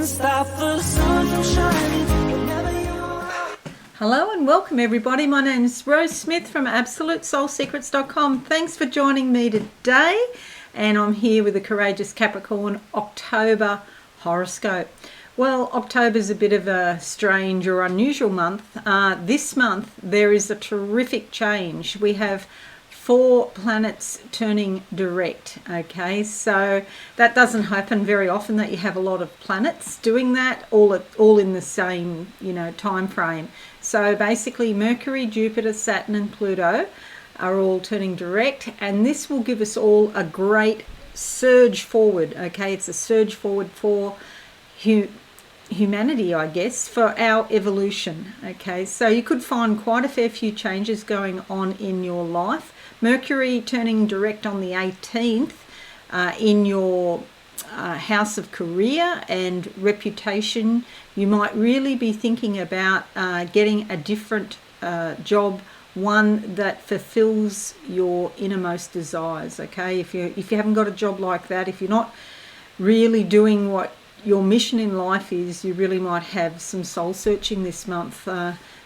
can't stop the sun from shining whenever you're. Hello and welcome everybody. My name is Rose Smith from AbsoluteSoulSecrets.com. Thanks for joining me today, and I'm here with the Courageous Capricorn October horoscope. Well, October is a bit of a strange or unusual month. This month there is a terrific change. We have 4 planets turning direct. Okay, so that doesn't happen very often, that you have a lot of planets doing that all in the same time frame. So basically Mercury, Jupiter, Saturn and Pluto are all turning direct, and this will give us all a great surge forward. Okay, it's a surge forward for humanity, I guess, for our evolution. Okay, so you could find quite a fair few changes going on in your life. Mercury turning direct on the 18th in your house of career and reputation. You might really be thinking about getting a different job, one that fulfills your innermost desires. Okay, if you haven't got a job like that, if you're not really doing what your mission in life is, you really might have some soul searching this month,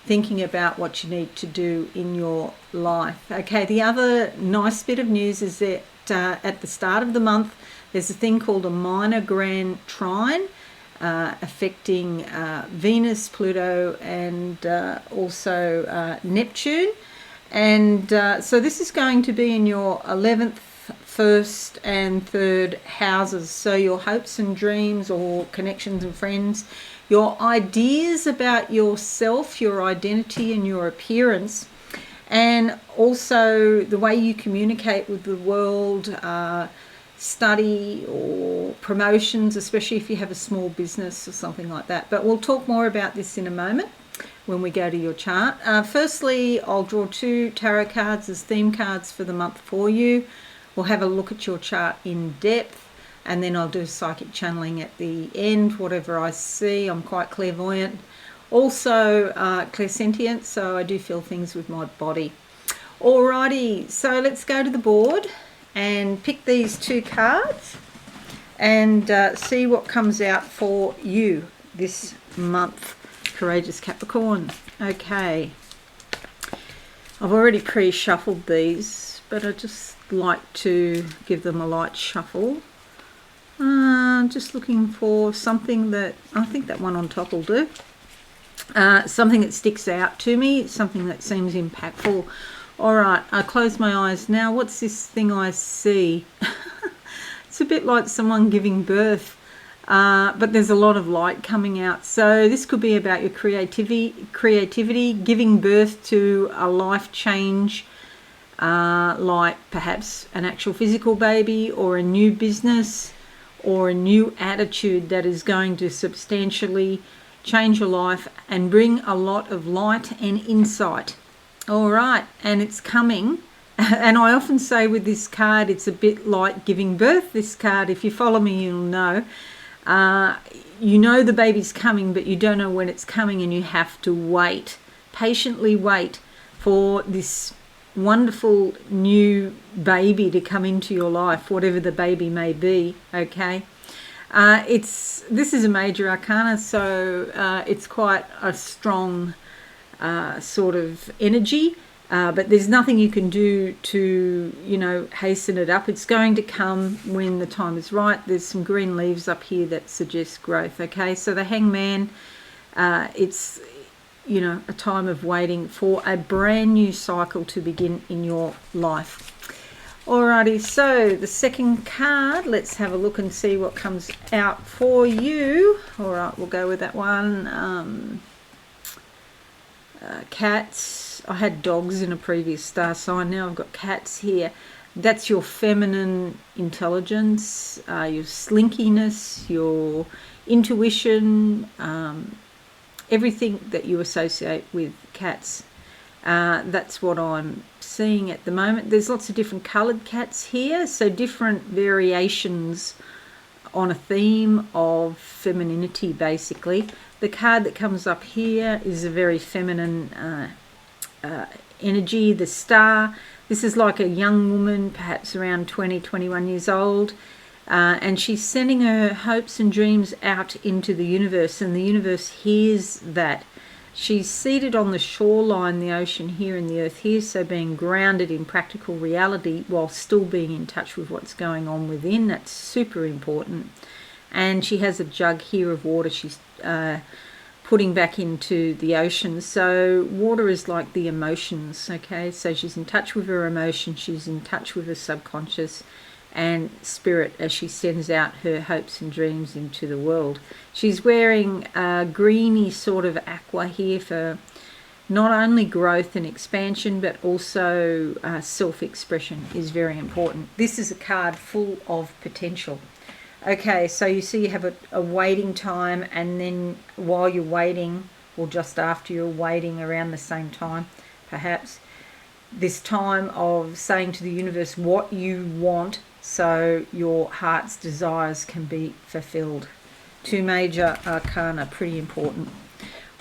thinking about what you need to do in your life. Okay, the other nice bit of news is that at the start of the month there's a thing called a minor grand trine affecting Venus, Pluto and also Neptune, and so this is going to be in your 11th, 1st and 3rd houses. So your hopes and dreams or connections and friends, your ideas about yourself, your identity and your appearance, and also the way you communicate with the world, study or promotions, especially if you have a small business or something like that. But we'll talk more about this in a moment when we go to your chart. Firstly, I'll draw 2 tarot cards as theme cards for the month for you. We'll have a look at your chart in depth, and then I'll do psychic channeling at the end, whatever I see. I'm quite clairvoyant. Also clairsentient, so I do feel things with my body. Alrighty, so let's go to the board and pick these 2 cards and see what comes out for you this month, Courageous Capricorn. Okay, I've already pre-shuffled these, but I just like to give them a light shuffle. Just looking for something that, I think that one on top will do. Something that sticks out to me, something that seems impactful. All right, I close my eyes now. What's this thing I see? It's a bit like someone giving birth, but there's a lot of light coming out. So this could be about your creativity, giving birth to a life change, like perhaps an actual physical baby or a new business or a new attitude that is going to substantially change your life and bring a lot of light and insight. All right, and it's coming. And I often say with this card, it's a bit like giving birth. This card, if you follow me, you'll know. You know the baby's coming, but you don't know when it's coming, and you have to wait, patiently wait for this wonderful new baby to come into your life, whatever the baby may be. Okay, this is a major arcana, so it's quite a strong sort of energy, but there's nothing you can do to hasten it up. It's going to come when the time is right. There's some green leaves up here that suggest growth. Okay, so the Hangman, it's a time of waiting for a brand new cycle to begin in your life. Alrighty, so the second card, let's have a look and see what comes out for you. Alright, we'll go with that one. Cats. I had dogs in a previous star sign, now I've got cats here. That's your feminine intelligence, your slinkiness, your intuition, everything that you associate with cats. That's what I'm seeing at the moment. There's lots of different coloured cats here, so different variations on a theme of femininity, basically. The card that comes up here is a very feminine energy, the Star. This is like a young woman, perhaps around 20, 21 years old. And she's sending her hopes and dreams out into the universe, and the universe hears that. She's seated on the shoreline, the ocean here and the earth here, so being grounded in practical reality while still being in touch with what's going on within. That's super important. And she has a jug here of water she's putting back into the ocean. So water is like the emotions, okay? So she's in touch with her emotions, she's in touch with her subconscious and spirit as she sends out her hopes and dreams into the world. She's wearing a greeny sort of aqua here for not only growth and expansion, but also self-expression is very important. This is a card full of potential. Okay, so you see you have a waiting time, and then while you're waiting, or just after you're waiting, around the same time perhaps, this time of saying to the universe what you want so your heart's desires can be fulfilled. 2 major arcana, pretty important.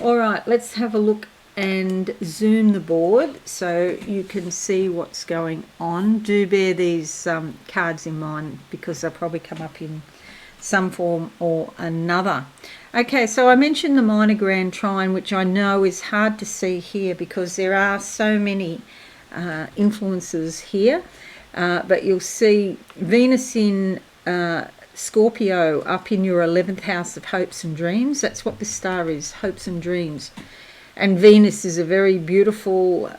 All right, let's have a look and zoom the board so you can see what's going on. Do bear these cards in mind because they'll probably come up in some form or another. Okay, so I mentioned the minor grand trine, which I know is hard to see here because there are so many influences here, but you'll see Venus in Scorpio up in your 11th house of hopes and dreams. That's what the star is, hopes and dreams. And Venus is a very beautiful,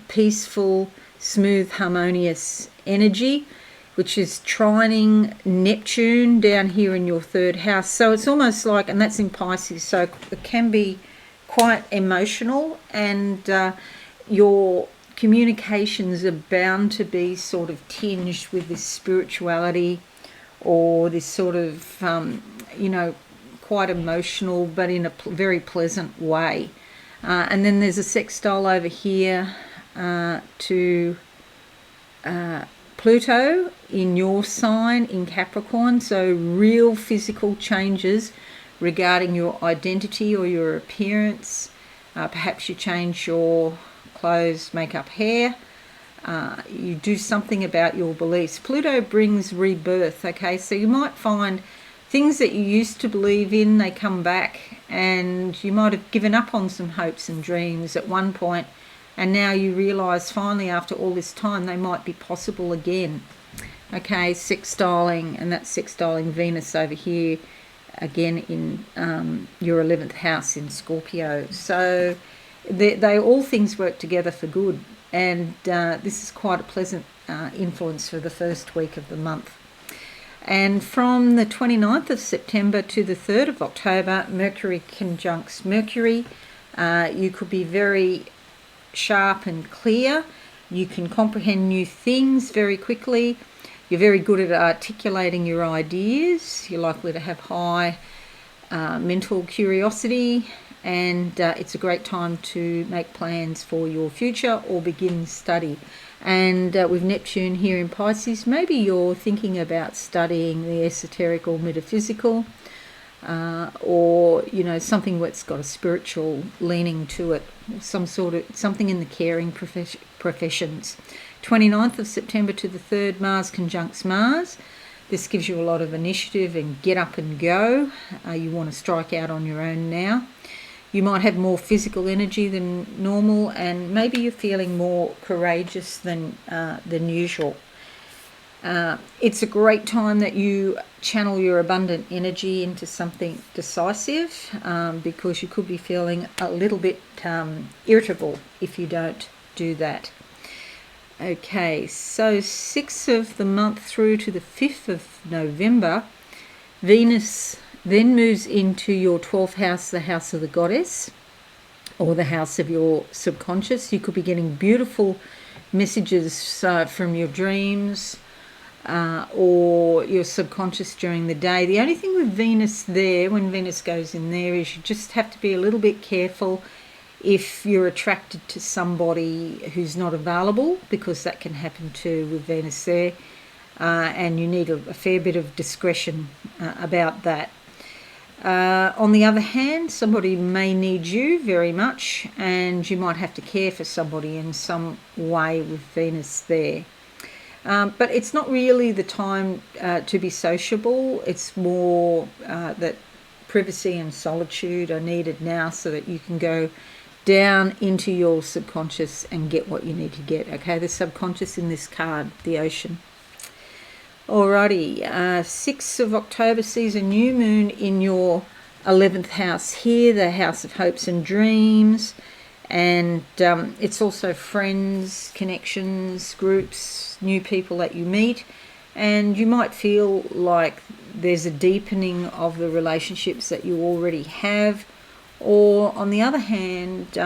peaceful, smooth, harmonious energy, which is trining Neptune down here in your 3rd house. So it's almost like, and that's in Pisces, so it can be quite emotional, and your communications are bound to be sort of tinged with this spirituality or this sort of, quite emotional, but in a very pleasant way. And then there's a sextile over here to Pluto in your sign in Capricorn, so real physical changes regarding your identity or your appearance. Perhaps you change your clothes, makeup, hair. You do something about your beliefs. Pluto brings rebirth, okay? So you might find things that you used to believe in, they come back, and you might have given up on some hopes and dreams at one point, and now you realise finally after all this time they might be possible again. Okay, sextiling, and that's sextiling Venus over here, again in your 11th house in Scorpio. So they all things work together for good, and this is quite a pleasant influence for the first week of the month. And from the 29th of September to the 3rd of October, Mercury conjuncts Mercury. You could be very sharp and clear. You can comprehend new things very quickly. You're very good at articulating your ideas. You're likely to have high mental curiosity, and it's a great time to make plans for your future or begin study. And with Neptune here in Pisces, maybe you're thinking about studying the esoteric or metaphysical, or something that's got a spiritual leaning to it, something in the caring professions. 29th of September to the 3rd, Mars conjuncts Mars. This gives you a lot of initiative and get up and go. You want to strike out on your own now. You might have more physical energy than normal, and maybe you're feeling more courageous than usual. It's a great time that you channel your abundant energy into something decisive, because you could be feeling a little bit irritable if you don't do that. Okay, so 6th of the month through to the 5th of November, Venus then moves into your 12th house, the house of the goddess, or the house of your subconscious. You could be getting beautiful messages from your dreams or your subconscious during the day. The only thing with Venus there, when Venus goes in there, is you just have to be a little bit careful if you're attracted to somebody who's not available, because that can happen too with Venus there, and you need a fair bit of discretion about that. On the other hand, somebody may need you very much, and you might have to care for somebody in some way with Venus there. But it's not really the time to be sociable. It's more that privacy and solitude are needed now so that you can go down into your subconscious and get what you need to get. Okay, the subconscious in this card, the ocean. Alrighty, 6th of October sees a new moon in your 11th house here, the house of hopes and dreams. And it's also friends, connections, groups, new people that you meet. And you might feel like there's a deepening of the relationships that you already have. Or on the other hand,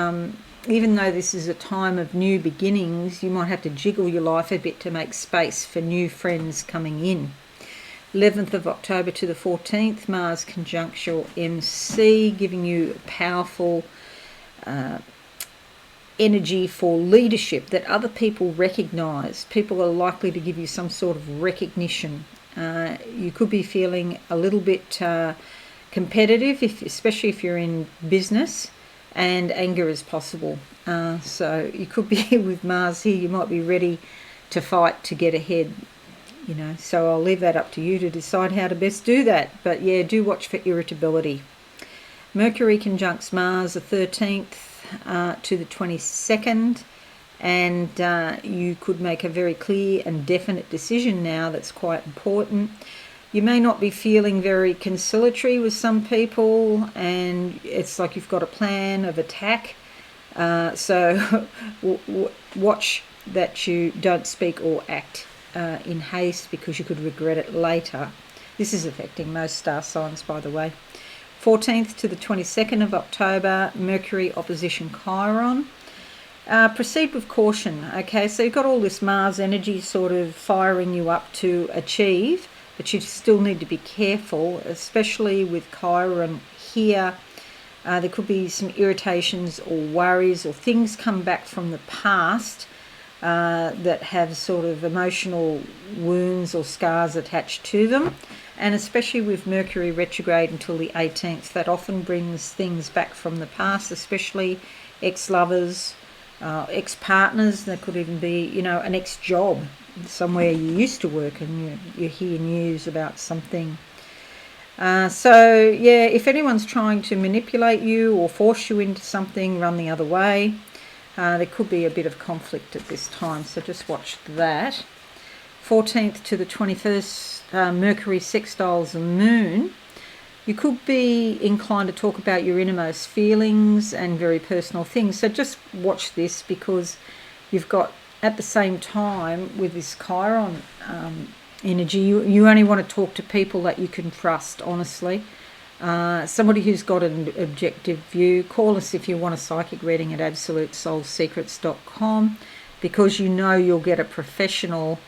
even though this is a time of new beginnings, you might have to jiggle your life a bit to make space for new friends coming in. 11th of October to the 14th, Mars conjunct your MC, giving you powerful energy for leadership that other people recognise. People are likely to give you some sort of recognition. You could be feeling a little bit competitive, especially if you're in business, and anger is possible. So you could be with Mars here, you might be ready to fight to get ahead. So I'll leave that up to you to decide how to best do that. But yeah, do watch for irritability. Mercury conjuncts Mars the 13th to the 22nd, and you could make a very clear and definite decision now that's quite important. You may not be feeling very conciliatory with some people, and it's like you've got a plan of attack. So watch that you don't speak or act in haste, because you could regret it later. This is affecting most star signs, by the way. 14th to the 22nd of October, Mercury opposition Chiron. Proceed with caution. Okay, so you've got all this Mars energy sort of firing you up to achieve, but you still need to be careful, especially with Chiron here. There could be some irritations or worries, or things come back from the past that have sort of emotional wounds or scars attached to them. And especially with Mercury retrograde until the 18th, that often brings things back from the past, especially ex-lovers, ex-partners. There could even be, an ex-job, somewhere you used to work, and you hear news about something. So, yeah, if anyone's trying to manipulate you or force you into something, run the other way. There could be a bit of conflict at this time, so just watch that. 14th to the 21st, Mercury sextiles the Moon. You could be inclined to talk about your innermost feelings and very personal things. So just watch this, because you've got, at the same time, with this Chiron energy, you only want to talk to people that you can trust, honestly. Somebody who's got an objective view. Call us if you want a psychic reading at absolutesoulsecrets.com, because you'll get a professional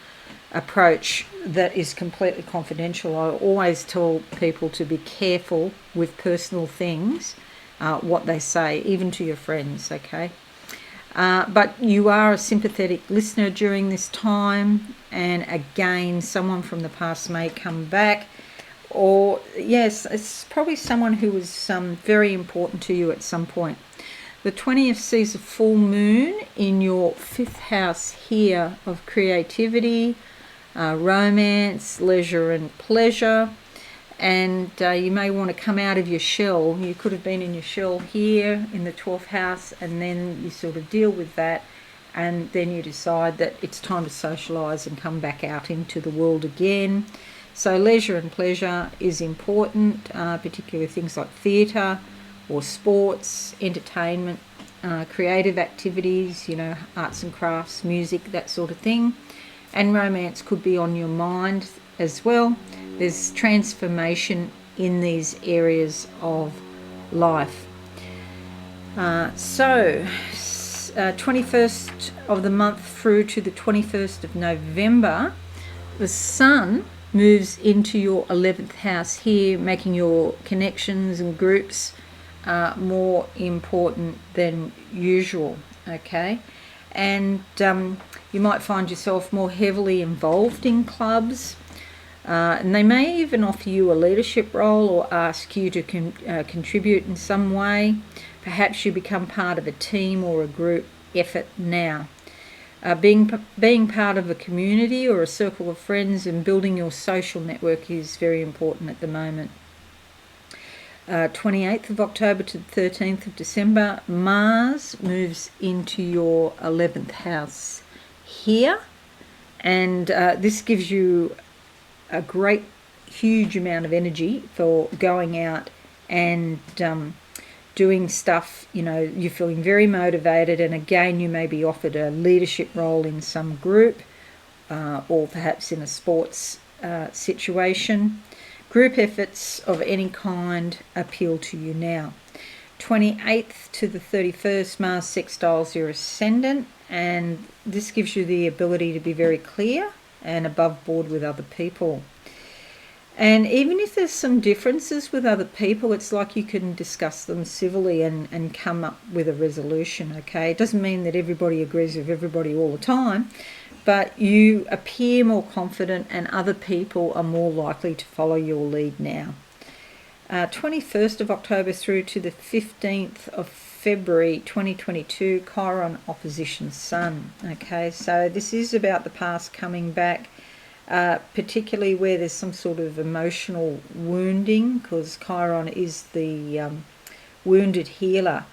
approach that is completely confidential. I always tell people to be careful with personal things, what they say, even to your friends, okay? But you are a sympathetic listener during this time, and again, someone from the past may come back, or yes, it's probably someone who was very important to you at some point. The 20th sees a full moon in your 5th house here of creativity, romance, leisure and pleasure, and you may want to come out of your shell. You could have been in your shell here in the 12th house, and then you sort of deal with that, and then you decide that it's time to socialise and come back out into the world again. So leisure and pleasure is important, particularly things like theatre or sports, entertainment, creative activities, arts and crafts, music, that sort of thing. And romance could be on your mind as well. There's transformation in these areas of life. 21st of the month through to the 21st of November, the Sun moves into your 11th house here, making your connections and groups more important than usual, okay? And you might find yourself more heavily involved in clubs, and they may even offer you a leadership role or ask you to contribute in some way. Perhaps you become part of a team or a group effort now. Being part of a community or a circle of friends and building your social network is very important at the moment. 28th of October to the 13th of December, Mars moves into your 11th house here, and this gives you a great, huge amount of energy for going out and doing stuff. You know, you're feeling very motivated, and again, you may be offered a leadership role in some group or perhaps in a sports situation. Group efforts of any kind appeal to you now. 28th to the 31st, Mars sextiles your ascendant, and this gives you the ability to be very clear and above board with other people. And even if there's some differences with other people, it's like you can discuss them civilly and come up with a resolution, okay? It doesn't mean that everybody agrees with everybody all the time, but you appear more confident and other people are more likely to follow your lead now. 21st of October through to the 15th of February 2022, Chiron opposition Sun. Okay, so this is about the past coming back, particularly where there's some sort of emotional wounding, because Chiron is the wounded healer,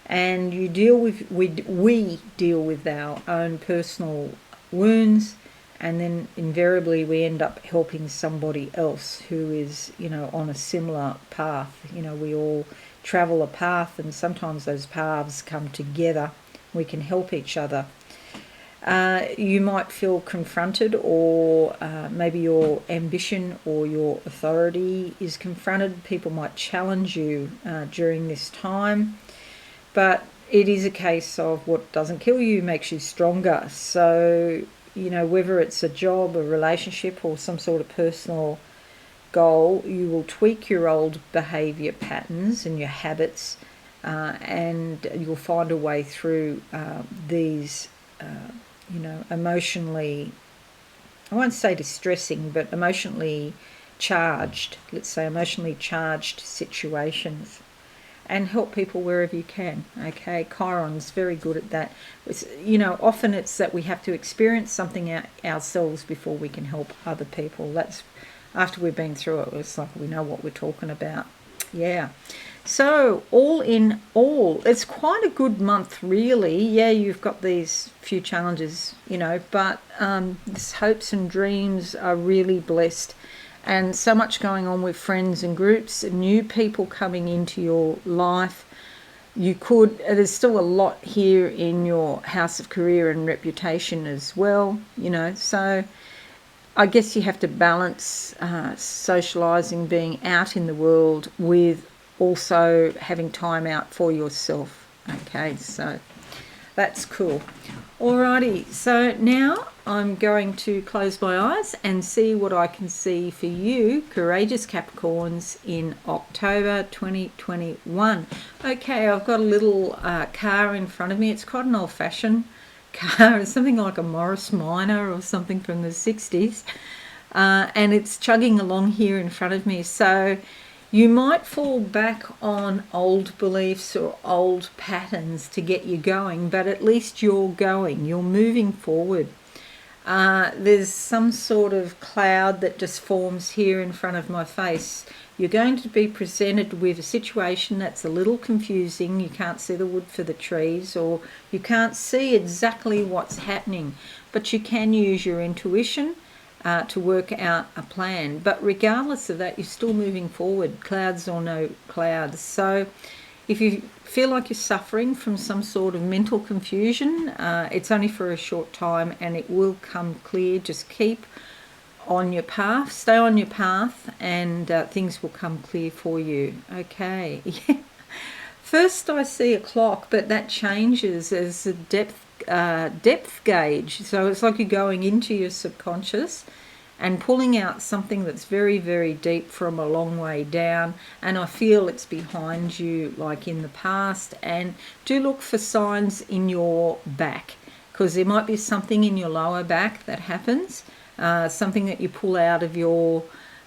and we deal with our own personal wounds, and then invariably we end up helping somebody else who is, you know, on a similar path. You know, we all travel a path, and sometimes those paths come together. We can help each other. You might feel confronted, or maybe your ambition or your authority is confronted. People might challenge you during this time, but it is a case of what doesn't kill you makes you stronger. So, you know, whether it's a job, a relationship, or some sort of personal goal, you will tweak your old behaviour patterns and your habits, and you'll find a way through these, you know, emotionally, I won't say distressing, but emotionally charged, let's say emotionally charged situations, and help people wherever you can. Okay, Chiron's very good at that. It's, you know, often it's that we have to experience something ourselves before we can help other people. That's after we've been through it, it's like we know what we're talking about. Yeah. So all in all, it's quite a good month, really. Yeah, you've got these few challenges, you know, but these hopes and dreams are really blessed. And so much going on with friends and groups, new people coming into your life. There's still a lot here in your house of career and reputation as well, you know. So I guess you have to balance socialising, being out in the world, with also having time out for yourself. Okay, so that's cool. Alrighty, so now I'm going to close my eyes and see what I can see for you, courageous Capricorns, in October 2021. Okay, I've got a little car in front of me. It's quite an old-fashioned car. It's something like a Morris Minor or something from the 60s. And it's chugging along here in front of me. So you might fall back on old beliefs or old patterns to get you going, but at least you're going, you're moving forward. There's some sort of cloud that just forms here in front of my face. You're going to be presented with a situation that's a little confusing. You can't see the wood for the trees, or you can't see exactly what's happening, but you can use your intuition to work out a plan. But regardless of that, you're still moving forward, clouds or no clouds. So if you feel like you're suffering from some sort of mental confusion, it's only for a short time and it will come clear. Just keep on your path, stay on your path, and things will come clear for you. Okay. First I see a clock, but that changes as a depth gauge. So it's like you're going into your subconscious and pulling out something that's very, very deep from a long way down, and I feel it's behind you, like in the past. And do look for signs in your back, because there might be something in your lower back that happens, something that you pull out of your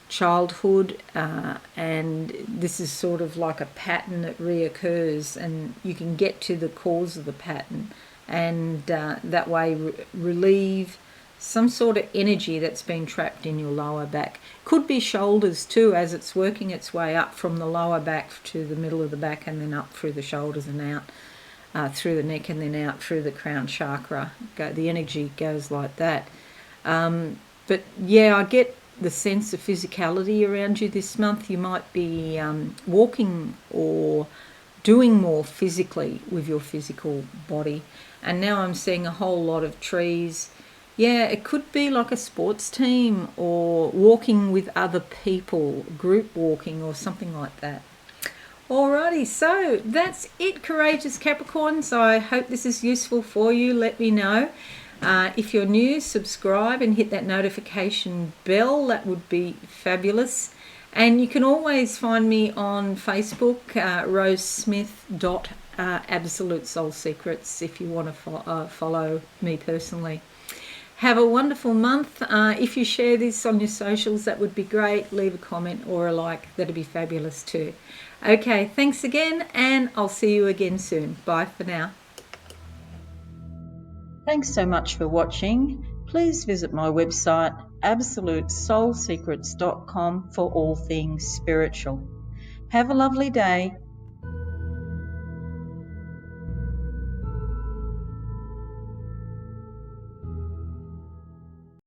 childhood, and this is sort of like a pattern that reoccurs, and you can get to the cause of the pattern and that way relieve some sort of energy that's been trapped in your lower back. Could be shoulders too, as it's working its way up from the lower back to the middle of the back, and then up through the shoulders and out through the neck, and then out through the crown chakra. The energy goes like that. But yeah, I get the sense of physicality around you this month. You might be walking or doing more physically with your physical body. And now I'm seeing a whole lot of trees. Yeah, it could be like a sports team or walking with other people, group walking or something like that. Alrighty, so that's it, courageous Capricorns. I hope this is useful for you. Let me know. If you're new, subscribe and hit that notification bell. That would be fabulous. And you can always find me on Facebook, rosesmith.absolute soul secrets, if you want to follow me personally. Have a wonderful month. If you share this on your socials, that would be great. Leave a comment or a like. That'd be fabulous too. Okay, thanks again, and I'll see you again soon. Bye for now. Thanks so much for watching. Please visit my website, absolutesoulsecrets.com, for all things spiritual. Have a lovely day.